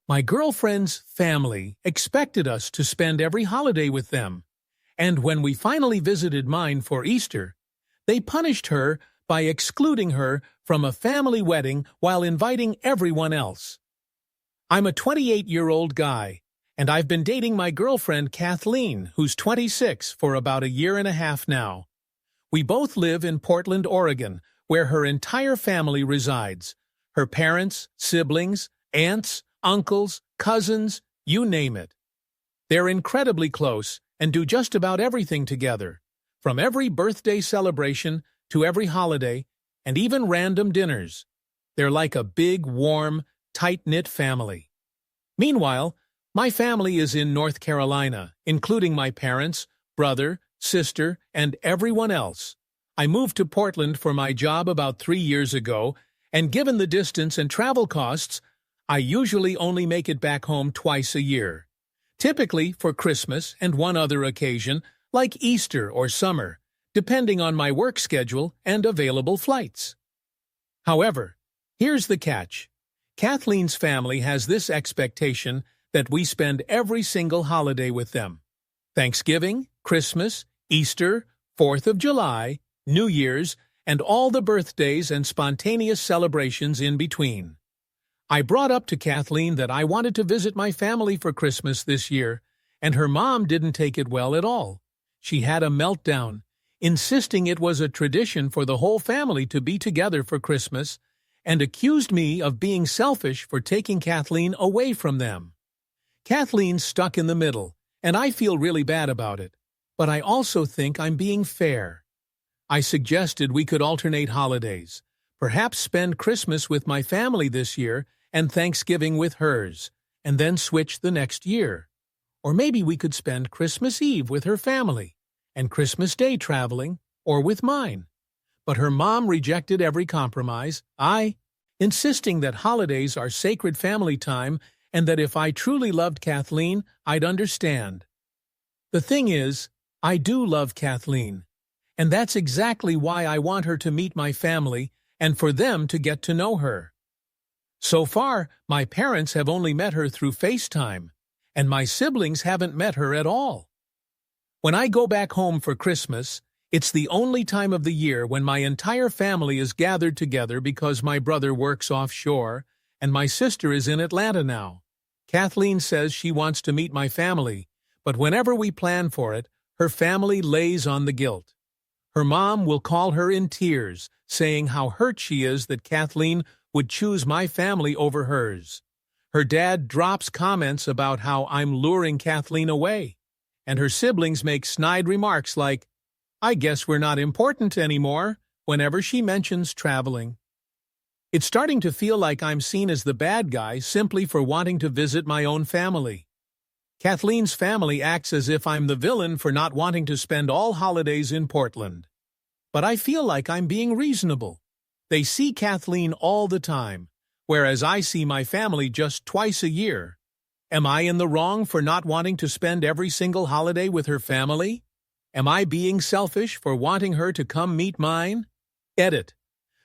My girlfriend's family expected us to spend every holiday with them, and when we finally visited mine for Easter, they punished her by excluding her from a family wedding while inviting everyone else. I'm a 28-year-old guy, and I've been dating my girlfriend Kathleen, who's 26, for about a year and a half now. We both live in Portland, Oregon, where her entire family resides. Her parents, siblings, aunts, uncles, cousins, you name it. They're incredibly close and do just about everything together, from every birthday celebration to every holiday, and even random dinners. They're like a big, warm, tight-knit family. Meanwhile, my family is in North Carolina, including my parents, brother, sister, and everyone else. I moved to Portland for my job about 3 years ago, and given the distance and travel costs, I usually only make it back home twice a year. Typically for Christmas and one other occasion, like Easter or summer, depending on my work schedule and available flights. However, here's the catch. Kathleen's family has this expectation that we spend every single holiday with them. Thanksgiving, Christmas, Easter, 4th of July, New Year's, and all the birthdays and spontaneous celebrations in between. I brought up to Kathleen that I wanted to visit my family for Christmas this year, and her mom didn't take it well at all. She had a meltdown, insisting it was a tradition for the whole family to be together for Christmas, and accused me of being selfish for taking Kathleen away from them. Kathleen's stuck in the middle, and I feel really bad about it, but I also think I'm being fair. I suggested we could alternate holidays, perhaps spend Christmas with my family this year and Thanksgiving with hers, and then switch the next year. Or maybe we could spend Christmas Eve with her family, and Christmas Day traveling, or with mine. But her mom rejected every compromise, insisting that holidays are sacred family time and that if I truly loved Kathleen, I'd understand. The thing is, I do love Kathleen, and that's exactly why I want her to meet my family and for them to get to know her. So far, my parents have only met her through FaceTime, and my siblings haven't met her at all. When I go back home for Christmas, it's the only time of the year when my entire family is gathered together because my brother works offshore and my sister is in Atlanta now. Kathleen says she wants to meet my family, but whenever we plan for it, her family lays on the guilt. Her mom will call her in tears, saying how hurt she is that Kathleen would choose my family over hers. Her dad drops comments about how I'm luring Kathleen away, and her siblings make snide remarks like, "I guess we're not important anymore," whenever she mentions traveling. It's starting to feel like I'm seen as the bad guy simply for wanting to visit my own family. Kathleen's family acts as if I'm the villain for not wanting to spend all holidays in Portland. But I feel like I'm being reasonable. They see Kathleen all the time, whereas I see my family just twice a year. Am I in the wrong for not wanting to spend every single holiday with her family? Am I being selfish for wanting her to come meet mine? Edit.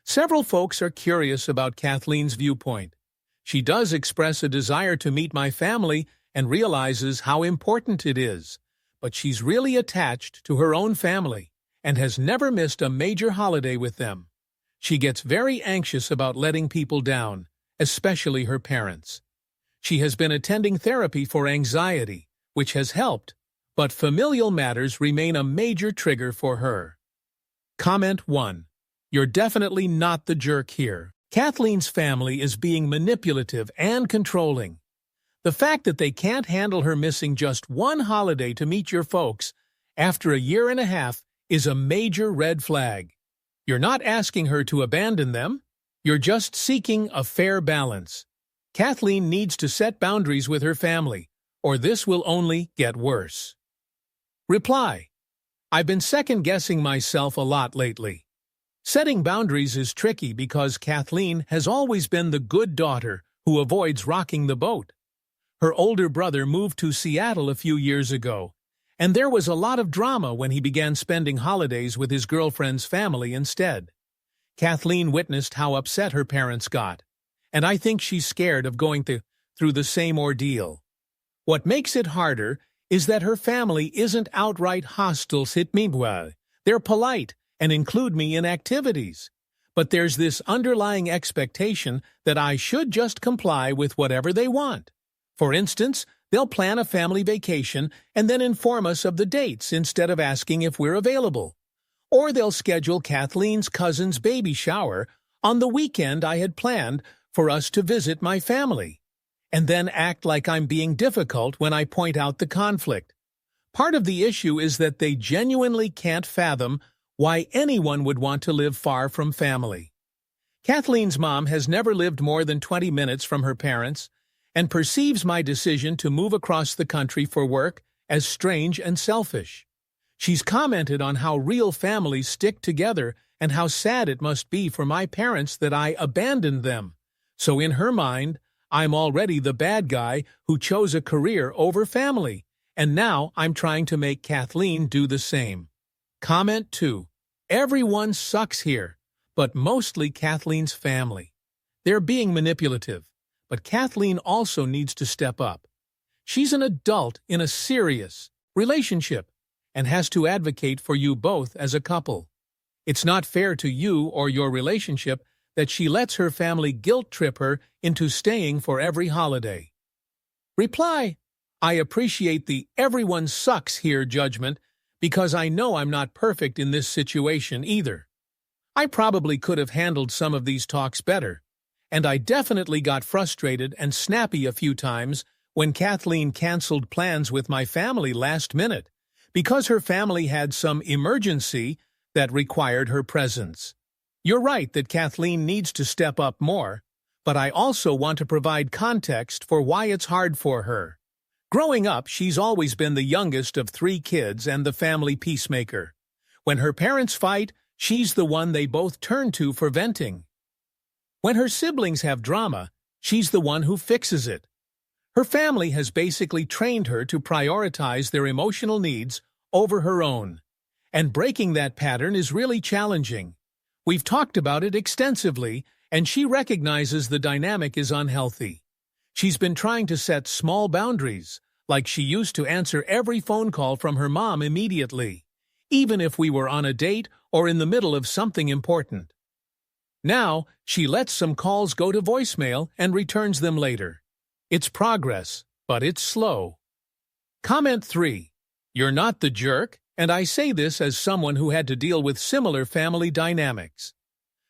Several folks are curious about Kathleen's viewpoint. She does express a desire to meet my family and realizes how important it is, but she's really attached to her own family and has never missed a major holiday with them. She gets very anxious about letting people down, especially her parents. She has been attending therapy for anxiety, which has helped, but familial matters remain a major trigger for her. Comment 1. You're definitely not the jerk here. Kathleen's family is being manipulative and controlling. The fact that they can't handle her missing just one holiday to meet your folks after a year and a half is a major red flag. You're not asking her to abandon them. You're just seeking a fair balance. Kathleen needs to set boundaries with her family, or this will only get worse. Reply. I've been second-guessing myself a lot lately. Setting boundaries is tricky because Kathleen has always been the good daughter who avoids rocking the boat. Her older brother moved to Seattle a few years ago, and there was a lot of drama when he began spending holidays with his girlfriend's family instead. Kathleen witnessed how upset her parents got, and I think she's scared of going through through the same ordeal. What makes it harder is that her family isn't outright hostile sit me well. They're polite and include me in activities. But there's this underlying expectation that I should just comply with whatever they want. For instance, they'll plan a family vacation and then inform us of the dates instead of asking if we're available. Or they'll schedule Kathleen's cousin's baby shower on the weekend I had planned for us to visit my family, and then act like I'm being difficult when I point out the conflict. Part of the issue is that they genuinely can't fathom why anyone would want to live far from family. Kathleen's mom has never lived more than 20 minutes from her parents and perceives my decision to move across the country for work as strange and selfish. She's commented on how real families stick together and how sad it must be for my parents that I abandoned them. So in her mind, I'm already the bad guy who chose a career over family, and now I'm trying to make Kathleen do the same. Comment 2. Everyone sucks here, but mostly Kathleen's family. They're being manipulative, but Kathleen also needs to step up. She's an adult in a serious relationship and has to advocate for you both as a couple. It's not fair to you or your relationship that she lets her family guilt-trip her into staying for every holiday. Reply, I appreciate the everyone sucks here judgment because I know I'm not perfect in this situation either. I probably could have handled some of these talks better, and I definitely got frustrated and snappy a few times when Kathleen canceled plans with my family last minute because her family had some emergency that required her presence. You're right that Kathleen needs to step up more, but I also want to provide context for why it's hard for her. Growing up, she's always been the youngest of 3 kids and the family peacemaker. When her parents fight, she's the one they both turn to for venting. When her siblings have drama, she's the one who fixes it. Her family has basically trained her to prioritize their emotional needs over her own, and breaking that pattern is really challenging. We've talked about it extensively, and she recognizes the dynamic is unhealthy. She's been trying to set small boundaries, like she used to answer every phone call from her mom immediately, even if we were on a date or in the middle of something important. Now, she lets some calls go to voicemail and returns them later. It's progress, but it's slow. Comment 3. You're not the jerk, and I say this as someone who had to deal with similar family dynamics.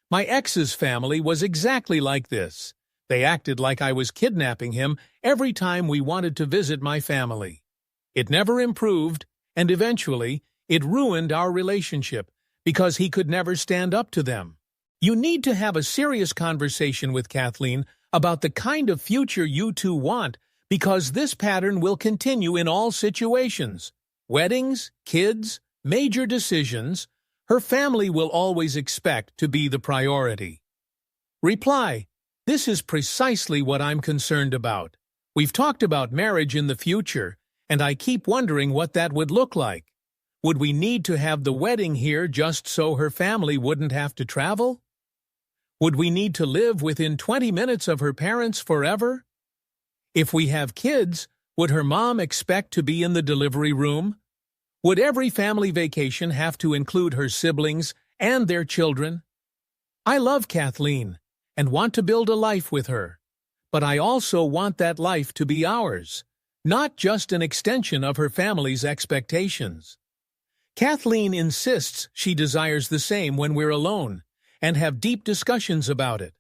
My ex's family was exactly like this. They acted like I was kidnapping him every time we wanted to visit my family. It never improved, and eventually, it ruined our relationship because he could never stand up to them. You need to have a serious conversation with Kathleen about the kind of future you two want, because this pattern will continue in all situations. Weddings, kids, major decisions, her family will always expect to be the priority. Reply, this is precisely what I'm concerned about. We've talked about marriage in the future, and I keep wondering what that would look like. Would we need to have the wedding here just so her family wouldn't have to travel? Would we need to live within 20 minutes of her parents forever? If we have kids, would her mom expect to be in the delivery room? Would every family vacation have to include her siblings and their children? I love Kathleen and want to build a life with her, but I also want that life to be ours, not just an extension of her family's expectations. Kathleen insists she desires the same when we're alone and have deep discussions about it.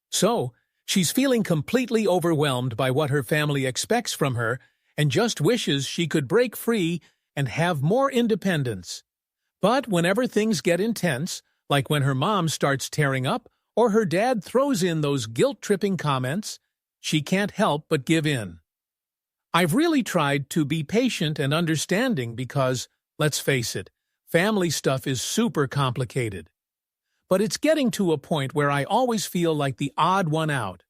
So, she's feeling completely overwhelmed by what her family expects from her and just wishes she could break free and have more independence. But whenever things get intense, like when her mom starts tearing up or her dad throws in those guilt-tripping comments, she can't help but give in. I've really tried to be patient and understanding because, let's face it, family stuff is super complicated. But it's getting to a point where I always feel like the odd one out,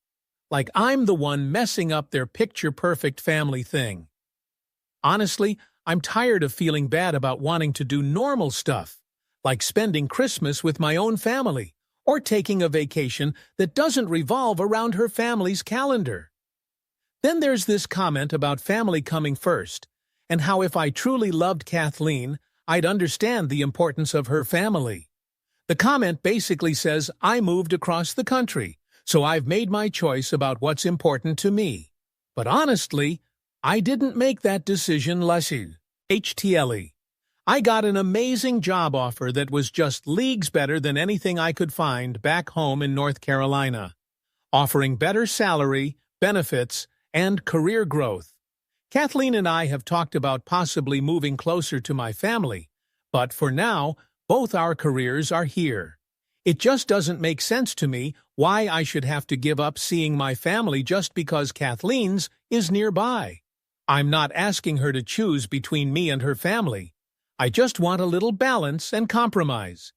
like I'm the one messing up their picture-perfect family thing. Honestly, I'm tired of feeling bad about wanting to do normal stuff, like spending Christmas with my own family or taking a vacation that doesn't revolve around her family's calendar. Then there's this comment about family coming first, and how if I truly loved Kathleen, I'd understand the importance of her family. The comment basically says I moved across the country, so I've made my choice about what's important to me. But honestly, I didn't make that decision lushy. HTLE. I got an amazing job offer that was just leagues better than anything I could find back home in North Carolina, offering better salary, benefits, and career growth. Kathleen and I have talked about possibly moving closer to my family, but for now, both our careers are here. It just doesn't make sense to me why I should have to give up seeing my family just because Kathleen's is nearby. I'm not asking her to choose between me and her family. I just want a little balance and compromise.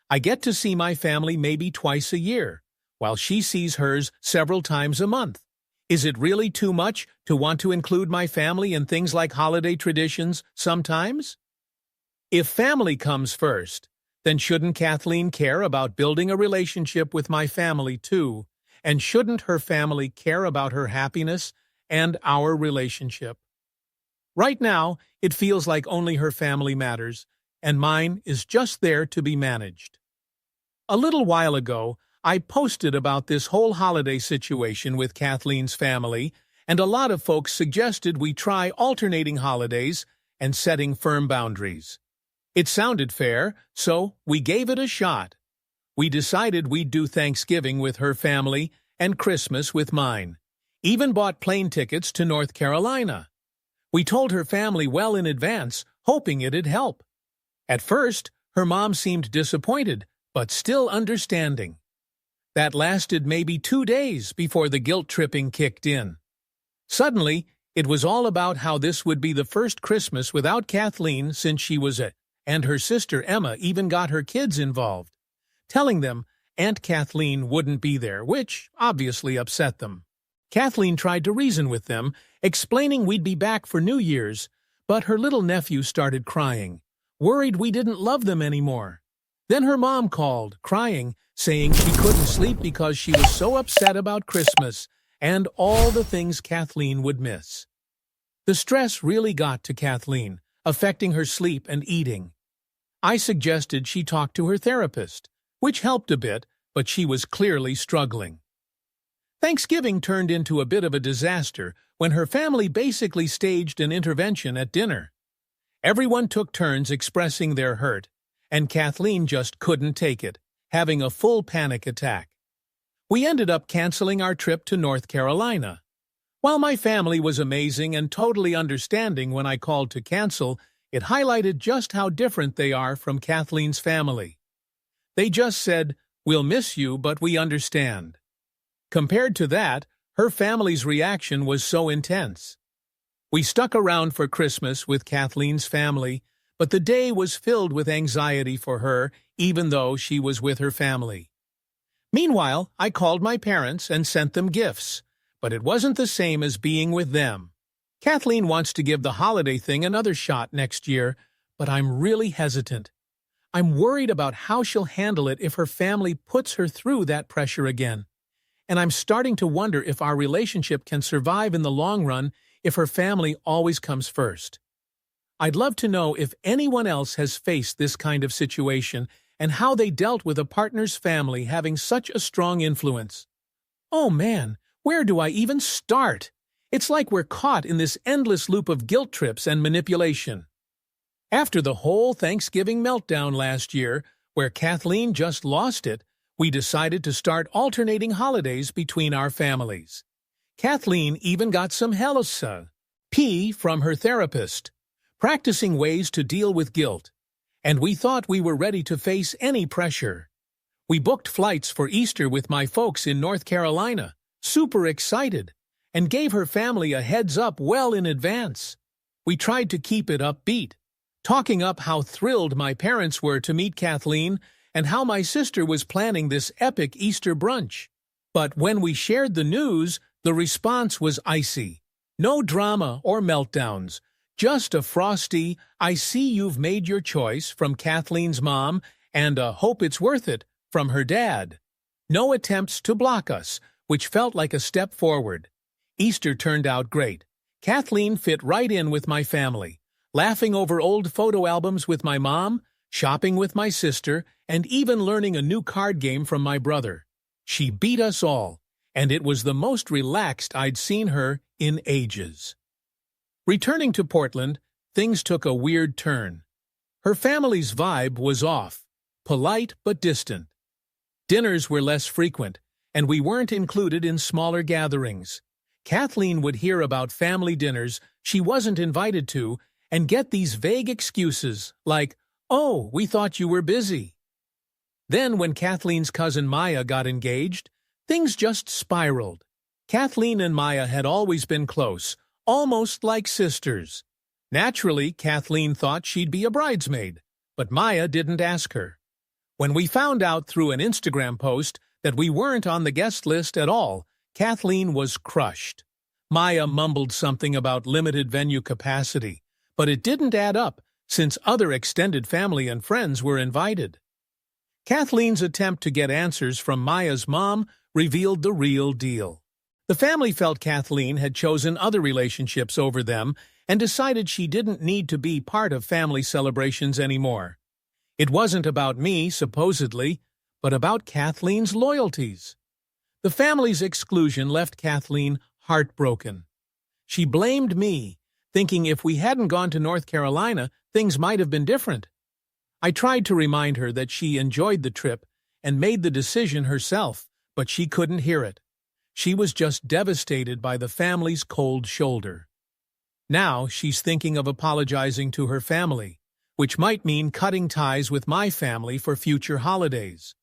I get to see my family maybe twice a year, while she sees hers several times a month. Is it really too much to want to include my family in things like holiday traditions sometimes? If family comes first, then shouldn't Kathleen care about building a relationship with my family too? And shouldn't her family care about her happiness and our relationship? Right now, it feels like only her family matters, and mine is just there to be managed. A little while ago, I posted about this whole holiday situation with Kathleen's family, and a lot of folks suggested we try alternating holidays and setting firm boundaries. It sounded fair, so we gave it a shot. We decided we'd do Thanksgiving with her family and Christmas with mine. Even bought plane tickets to North Carolina. We told her family well in advance, hoping it'd help. At first, her mom seemed disappointed, but still understanding. That lasted maybe 2 days before the guilt-tripping kicked in. Suddenly, it was all about how this would be the first Christmas without Kathleen since she was it, and her sister Emma even got her kids involved, telling them Aunt Kathleen wouldn't be there, which obviously upset them. Kathleen tried to reason with them, explaining we'd be back for New Year's, but her little nephew started crying, worried we didn't love them anymore. Then her mom called, crying, saying she couldn't sleep because she was so upset about Christmas and all the things Kathleen would miss. The stress really got to Kathleen, affecting her sleep and eating. I suggested she talk to her therapist, which helped a bit, but she was clearly struggling. Thanksgiving turned into a bit of a disaster when her family basically staged an intervention at dinner. Everyone took turns expressing their hurt, and Kathleen just couldn't take it, having a full panic attack. We ended up canceling our trip to North Carolina. While my family was amazing and totally understanding when I called to cancel, it highlighted just how different they are from Kathleen's family. They just said, "We'll miss you, but we understand." Compared to that, her family's reaction was so intense. We stuck around for Christmas with Kathleen's family, but the day was filled with anxiety for her, even though she was with her family. Meanwhile, I called my parents and sent them gifts, but it wasn't the same as being with them. Kathleen wants to give the holiday thing another shot next year, but I'm really hesitant. I'm worried about how she'll handle it if her family puts her through that pressure again. And I'm starting to wonder if our relationship can survive in the long run if her family always comes first. I'd love to know if anyone else has faced this kind of situation and how they dealt with a partner's family having such a strong influence. Oh man, where do I even start? It's like we're caught in this endless loop of guilt trips and manipulation. After the whole Thanksgiving meltdown last year, where Kathleen just lost it, we decided to start alternating holidays between our families. Kathleen even got some wholesome from her therapist, practicing ways to deal with guilt, and we thought we were ready to face any pressure. We booked flights for Easter with my folks in North Carolina, super excited, and gave her family a heads up well in advance. We tried to keep it upbeat, talking up how thrilled my parents were to meet Kathleen and how my sister was planning this epic Easter brunch. But when we shared the news, the response was icy. No drama or meltdowns, just a frosty, "I see you've made your choice" from Kathleen's mom and a "hope it's worth it" from her dad. No attempts to block us, which felt like a step forward. Easter turned out great. Kathleen fit right in with my family, laughing over old photo albums with my mom, shopping with my sister, and even learning a new card game from my brother. She beat us all, and it was the most relaxed I'd seen her in ages. Returning to Portland, things took a weird turn. Her family's vibe was off, polite but distant. Dinners were less frequent, and we weren't included in smaller gatherings. Kathleen would hear about family dinners she wasn't invited to and get these vague excuses like, "Oh, we thought you were busy." Then when Kathleen's cousin Maya got engaged, things just spiraled. Kathleen and Maya had always been close, almost like sisters. Naturally, Kathleen thought she'd be a bridesmaid, but Maya didn't ask her. When we found out through an Instagram post that we weren't on the guest list at all, Kathleen was crushed. Maya mumbled something about limited venue capacity, but it didn't add up since other extended family and friends were invited. Kathleen's attempt to get answers from Maya's mom revealed the real deal. The family felt Kathleen had chosen other relationships over them and decided she didn't need to be part of family celebrations anymore. It wasn't about me, supposedly, but about Kathleen's loyalties. The family's exclusion left Kathleen heartbroken. She blamed me, thinking if we hadn't gone to North Carolina, things might have been different. I tried to remind her that she enjoyed the trip and made the decision herself, but she couldn't hear it. She was just devastated by the family's cold shoulder. Now she's thinking of apologizing to her family, which might mean cutting ties with my family for future holidays.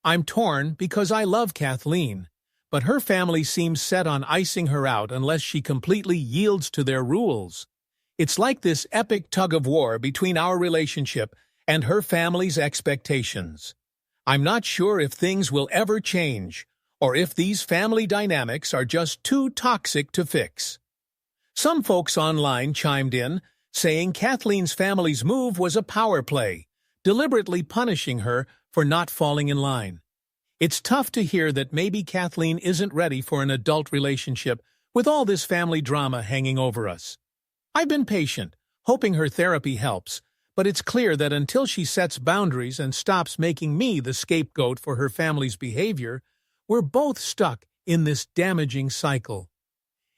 I'm torn because I love Kathleen, but her family seems set on icing her out unless she completely yields to their rules. It's like this epic tug-of-war between our relationship and her family's expectations. I'm not sure if things will ever change, or if these family dynamics are just too toxic to fix. Some folks online chimed in, saying Kathleen's family's move was a power play, deliberately punishing her for not falling in line. It's tough to hear that maybe Kathleen isn't ready for an adult relationship with all this family drama hanging over us. I've been patient, hoping her therapy helps, but it's clear that until she sets boundaries and stops making me the scapegoat for her family's behavior, we're both stuck in this damaging cycle.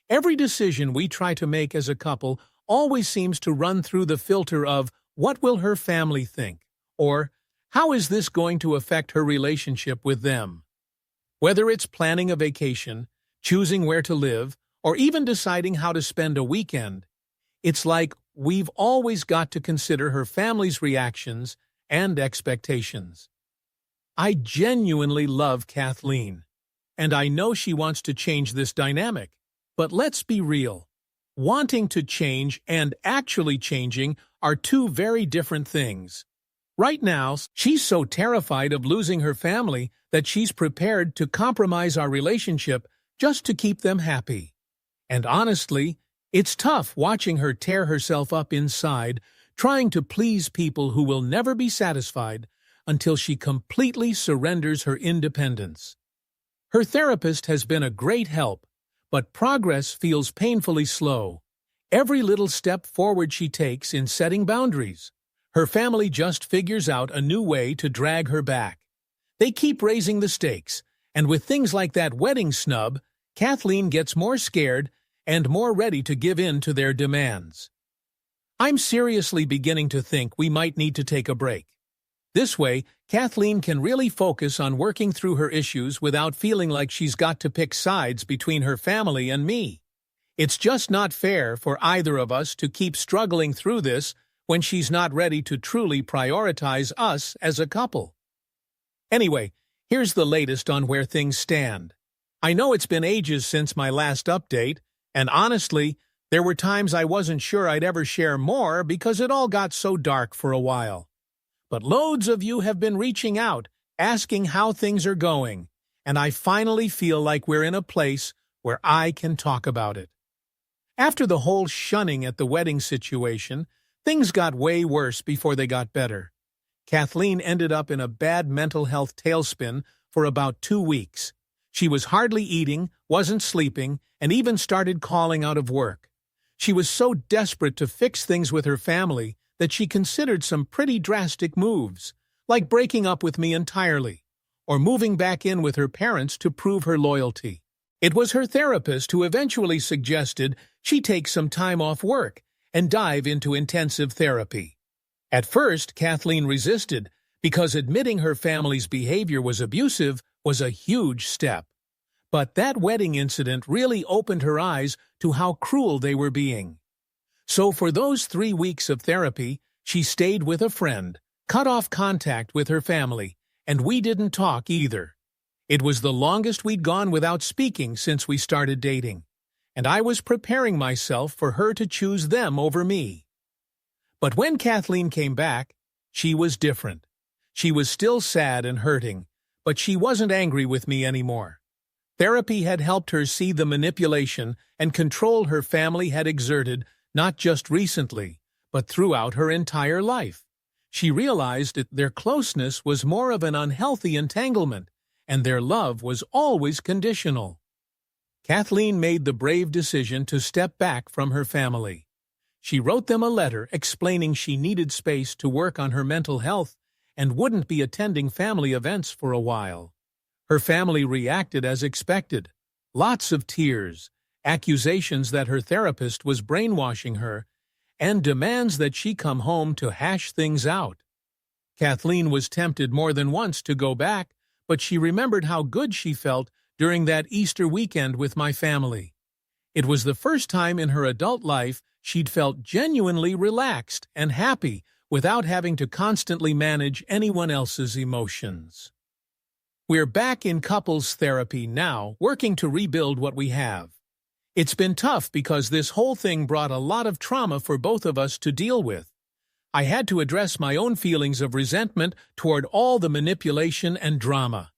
Every decision we try to make as a couple always seems to run through the filter of, what will her family think? Or, how is this going to affect her relationship with them? Whether it's planning a vacation, choosing where to live, or even deciding how to spend a weekend, it's like we've always got to consider her family's reactions and expectations. I genuinely love Kathleen, and I know she wants to change this dynamic. But let's be real. Wanting to change and actually changing are two very different things. Right now, she's so terrified of losing her family that she's prepared to compromise our relationship just to keep them happy. And honestly, it's tough watching her tear herself up inside, trying to please people who will never be satisfied until she completely surrenders her independence. Her therapist has been a great help, but progress feels painfully slow. Every little step forward she takes in setting boundaries, her family just figures out a new way to drag her back. They keep raising the stakes, and with things like that wedding snub, Kathleen gets more scared and more ready to give in to their demands. I'm seriously beginning to think we might need to take a break. This way, Kathleen can really focus on working through her issues without feeling like she's got to pick sides between her family and me. It's just not fair for either of us to keep struggling through this when she's not ready to truly prioritize us as a couple. Anyway, here's the latest on where things stand. I know it's been ages since my last update, and honestly, there were times I wasn't sure I'd ever share more because it all got so dark for a while. But loads of you have been reaching out, asking how things are going, and I finally feel like we're in a place where I can talk about it. After the whole shunning at the wedding situation, things got way worse before they got better. Kathleen ended up in a bad mental health tailspin for about 2 weeks. She was hardly eating, wasn't sleeping, and even started calling out of work. She was so desperate to fix things with her family that she considered some pretty drastic moves, like breaking up with me entirely, or moving back in with her parents to prove her loyalty. It was her therapist who eventually suggested she take some time off work and dive into intensive therapy. At first, Kathleen resisted, because admitting her family's behavior was abusive was a huge step. But that wedding incident really opened her eyes to how cruel they were being. So for those 3 weeks of therapy, she stayed with a friend, cut off contact with her family, and we didn't talk either. It was the longest we'd gone without speaking since we started dating, and I was preparing myself for her to choose them over me. But when Kathleen came back, she was different. She was still sad and hurting, but she wasn't angry with me anymore. Therapy had helped her see the manipulation and control her family had exerted not just recently, but throughout her entire life. She realized that their closeness was more of an unhealthy entanglement, and their love was always conditional. Kathleen made the brave decision to step back from her family. She wrote them a letter explaining she needed space to work on her mental health and wouldn't be attending family events for a while. Her family reacted as expected. Lots of tears, accusations that her therapist was brainwashing her, and demands that she come home to hash things out. Kathleen was tempted more than once to go back, but she remembered how good she felt during that Easter weekend with my family. It was the first time in her adult life she'd felt genuinely relaxed and happy without having to constantly manage anyone else's emotions. We're back in couples therapy now, working to rebuild what we have. It's been tough because this whole thing brought a lot of trauma for both of us to deal with. I had to address my own feelings of resentment toward all the manipulation and drama.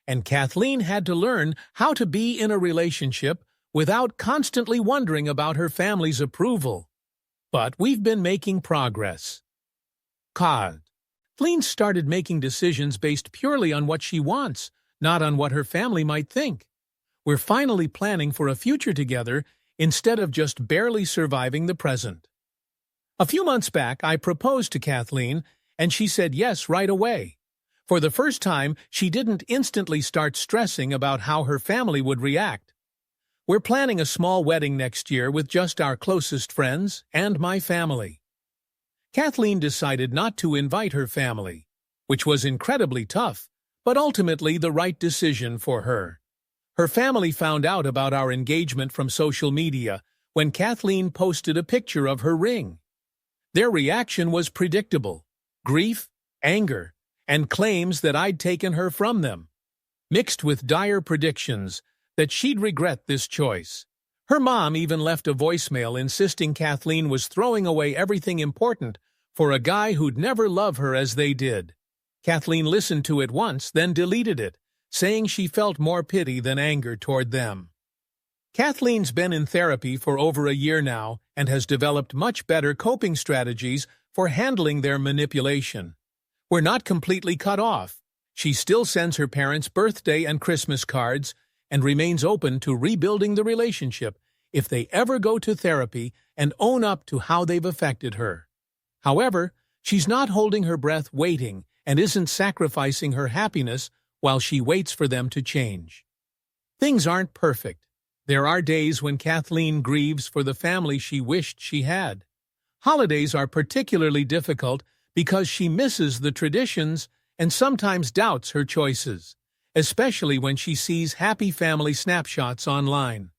And Kathleen had to learn how to be in a relationship without constantly wondering about her family's approval. But we've been making progress. Kathleen started making decisions based purely on what she wants, not on what her family might think. We're finally planning for a future together instead of just barely surviving the present. A few months back, I proposed to Kathleen, and she said yes right away. For the first time, she didn't instantly start stressing about how her family would react. We're planning a small wedding next year with just our closest friends and my family. Kathleen decided not to invite her family, which was incredibly tough, but ultimately the right decision for her. Her family found out about our engagement from social media when Kathleen posted a picture of her ring. Their reaction was predictable: grief, anger, and claims that I'd taken her from them, mixed with dire predictions that she'd regret this choice. Her mom even left a voicemail insisting Kathleen was throwing away everything important for a guy who'd never love her as they did. Kathleen listened to it once, then deleted it, saying she felt more pity than anger toward them. Kathleen's been in therapy for over a year now and has developed much better coping strategies for handling their manipulation. We're not completely cut off. She still sends her parents birthday and Christmas cards and remains open to rebuilding the relationship if they ever go to therapy and own up to how they've affected her. However, she's not holding her breath waiting and isn't sacrificing her happiness while she waits for them to change. Things aren't perfect. There are days when Kathleen grieves for the family she wished she had. Holidays are particularly difficult because she misses the traditions and sometimes doubts her choices, especially when she sees happy family snapshots online.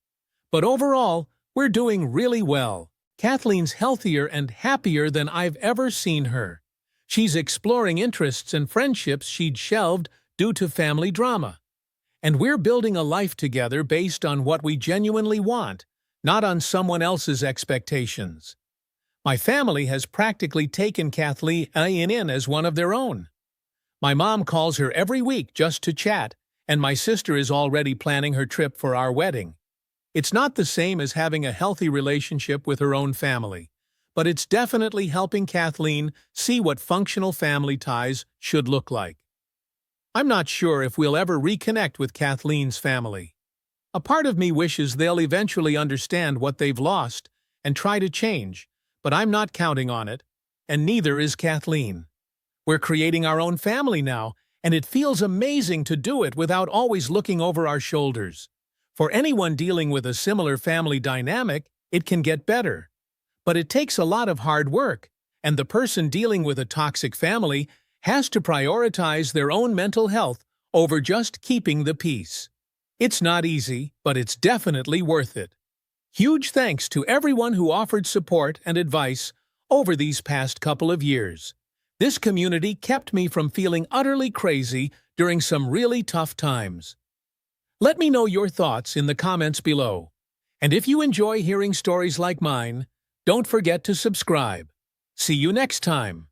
But overall, we're doing really well. Kathleen's healthier and happier than I've ever seen her. She's exploring interests and friendships she'd shelved due to family drama. And we're building a life together based on what we genuinely want, not on someone else's expectations. My family has practically taken Kathleen in as one of their own. My mom calls her every week just to chat, and my sister is already planning her trip for our wedding. It's not the same as having a healthy relationship with her own family, but it's definitely helping Kathleen see what functional family ties should look like. I'm not sure if we'll ever reconnect with Kathleen's family. A part of me wishes they'll eventually understand what they've lost and try to change, but I'm not counting on it, and neither is Kathleen. We're creating our own family now, and it feels amazing to do it without always looking over our shoulders. For anyone dealing with a similar family dynamic, it can get better. But it takes a lot of hard work, and the person dealing with a toxic family has to prioritize their own mental health over just keeping the peace. It's not easy, but it's definitely worth it. Huge thanks to everyone who offered support and advice over these past couple of years. This community kept me from feeling utterly crazy during some really tough times. Let me know your thoughts in the comments below. And if you enjoy hearing stories like mine, don't forget to subscribe. See you next time.